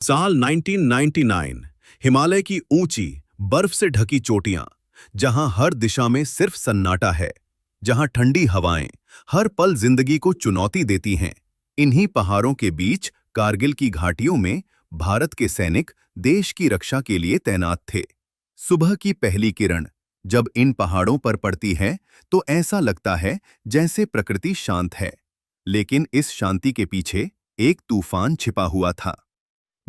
साल 1999। हिमालय की ऊंची बर्फ से ढकी चोटियां, जहां हर दिशा में सिर्फ सन्नाटा है, जहां ठंडी हवाएं हर पल जिंदगी को चुनौती देती हैं। इन्हीं पहाड़ों के बीच कारगिल की घाटियों में भारत के सैनिक देश की रक्षा के लिए तैनात थे। सुबह की पहली किरण जब इन पहाड़ों पर पड़ती है तो ऐसा लगता है जैसे प्रकृति शांत है। लेकिन इस शांति के पीछे एक तूफान छिपा हुआ था।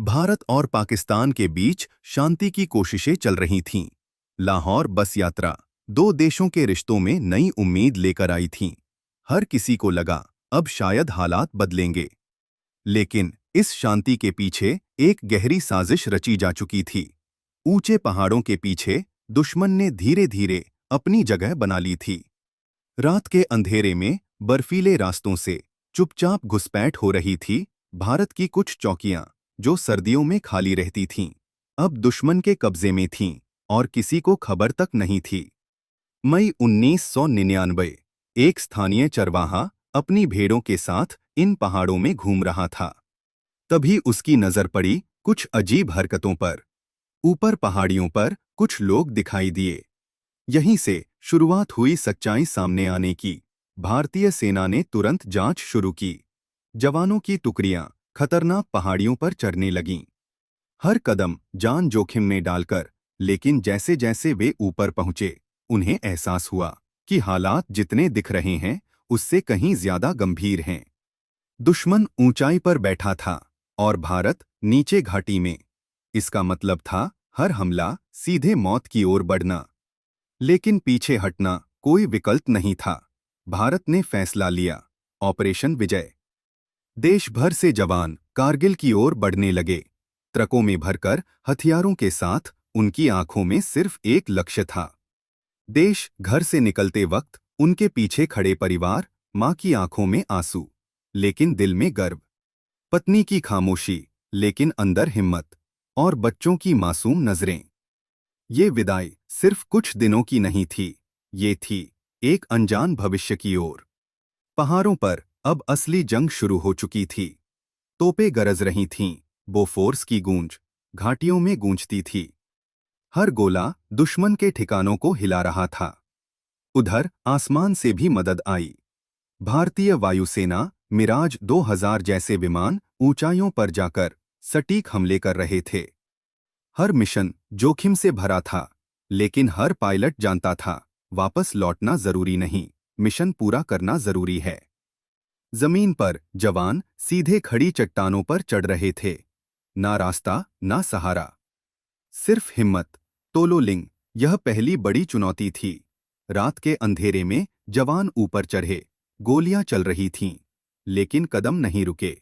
भारत और पाकिस्तान के बीच शांति की कोशिशें चल रही थीं। लाहौर बस यात्रा दो देशों के रिश्तों में नई उम्मीद लेकर आई थी। हर किसी को लगा अब शायद हालात बदलेंगे। लेकिन इस शांति के पीछे एक गहरी साजिश रची जा चुकी थी। ऊंचे पहाड़ों के पीछे दुश्मन ने धीरे धीरे अपनी जगह बना ली थी। रात के अंधेरे में बर्फीले रास्तों से चुपचाप घुसपैठ हो रही थी भारत की कुछ चौकियां, जो सर्दियों में खाली रहती थीं, अब दुश्मन के कब्जे में थीं और किसी को खबर तक नहीं थी। मई 1999। एक स्थानीय चरवाहा अपनी भेड़ों के साथ इन पहाड़ों में घूम रहा था। तभी उसकी नजर पड़ी कुछ अजीब हरकतों पर। ऊपर पहाड़ियों पर कुछ लोग दिखाई दिए। यहीं से शुरुआत हुई सच्चाई सामने आने की। भारतीय सेना ने तुरंत जांच शुरू की। जवानों की टुकड़ियां खतरनाक पहाड़ियों पर चढ़ने लगीं, हर कदम जान जोखिम में डालकर। लेकिन जैसे जैसे वे ऊपर पहुंचे, उन्हें एहसास हुआ कि हालात जितने दिख रहे हैं उससे कहीं ज्यादा गंभीर हैं। दुश्मन ऊंचाई पर बैठा था और भारत नीचे घाटी में। इसका मतलब था हर हमला सीधे मौत की ओर बढ़ना। लेकिन पीछे हटना कोई विकल्प नहीं था। भारत ने फैसला लिया, ऑपरेशन विजय। देश भर से जवान कारगिल की ओर बढ़ने लगे, ट्रकों में भरकर हथियारों के साथ। उनकी आंखों में सिर्फ एक लक्ष्य था, देश। घर से निकलते वक्त उनके पीछे खड़े परिवार, मां की आंखों में आंसू लेकिन दिल में गर्व, पत्नी की खामोशी लेकिन अंदर हिम्मत, और बच्चों की मासूम नजरें। ये विदाई सिर्फ कुछ दिनों की नहीं थी, ये थी एक अनजान भविष्य की ओर। पहाड़ों पर अब असली जंग शुरू हो चुकी थी। तोपें गरज रही थीं, बोफोर्स की गूंज घाटियों में गूंजती थी। हर गोला दुश्मन के ठिकानों को हिला रहा था। उधर आसमान से भी मदद आई। भारतीय वायुसेना मिराज 2000 जैसे विमान ऊंचाइयों पर जाकर सटीक हमले कर रहे थे। हर मिशन जोखिम से भरा था, लेकिन हर पायलट जानता था वापस लौटना जरूरी नहीं, मिशन पूरा करना जरूरी है। जमीन पर जवान सीधे खड़ी चट्टानों पर चढ़ रहे थे, ना रास्ता ना सहारा, सिर्फ हिम्मत। तोलोलिंग यह पहली बड़ी चुनौती थी। रात के अंधेरे में जवान ऊपर चढ़े, गोलियां चल रही थीं, लेकिन कदम नहीं रुके।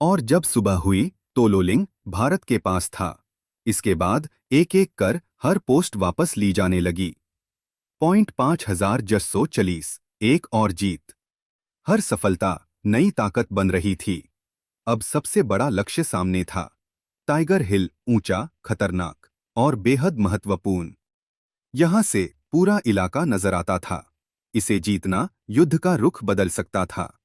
और जब सुबह हुई, तोलोलिंग भारत के पास था। इसके बाद एक एक कर हर पोस्ट वापस ली जाने लगी। पॉइंट 5640, एक और जीत। हर सफलता नई ताकत बन रही थी। अब सबसे बड़ा लक्ष्य सामने था, टाइगर हिल, ऊंचा, खतरनाक और बेहद महत्वपूर्ण। यहां से पूरा इलाका नजर आता था। इसे जीतना युद्ध का रुख बदल सकता था।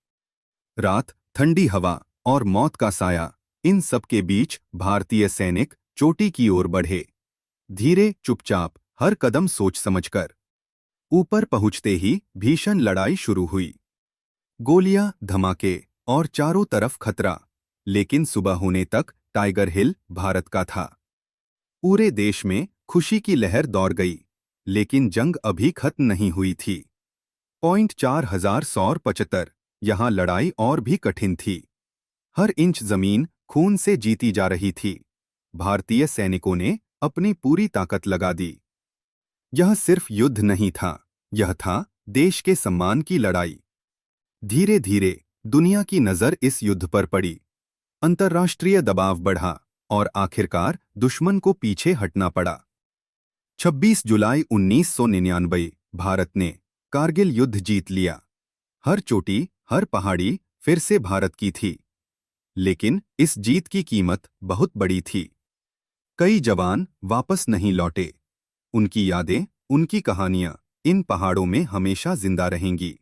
रात, ठंडी हवा और मौत का साया, इन सब के बीच भारतीय सैनिक चोटी की ओर बढ़े, धीरे, चुपचाप, हर कदम सोच समझकर। ऊपर पहुंचते ही भीषण लड़ाई शुरू हुई। गोलियां, धमाके और चारों तरफ खतरा। लेकिन सुबह होने तक टाइगर हिल भारत का था। पूरे देश में खुशी की लहर दौड़ गई। लेकिन जंग अभी खत्म नहीं हुई थी। पॉइंट 4175, यहां लड़ाई और भी कठिन थी। हर इंच जमीन खून से जीती जा रही थी। भारतीय सैनिकों ने अपनी पूरी ताकत लगा दी। यह सिर्फ युद्ध नहीं था, यह था देश के सम्मान की लड़ाई। धीरे धीरे दुनिया की नजर इस युद्ध पर पड़ी। अंतर्राष्ट्रीय दबाव बढ़ा और आखिरकार दुश्मन को पीछे हटना पड़ा। 26 जुलाई 1999, भारत ने कारगिल युद्ध जीत लिया। हर चोटी, हर पहाड़ी फिर से भारत की थी। लेकिन इस जीत की कीमत बहुत बड़ी थी। कई जवान वापस नहीं लौटे। उनकी यादें, उनकी कहानियां इन पहाड़ों में हमेशा जिंदा रहेंगी।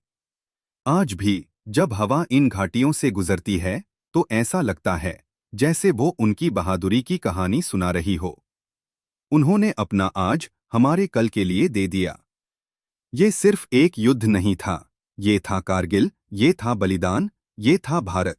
आज भी जब हवा इन घाटियों से गुजरती है तो ऐसा लगता है जैसे वो उनकी बहादुरी की कहानी सुना रही हो। उन्होंने अपना आज हमारे कल के लिए दे दिया। ये सिर्फ एक युद्ध नहीं था, ये था कारगिल, ये था बलिदान, ये था भारत।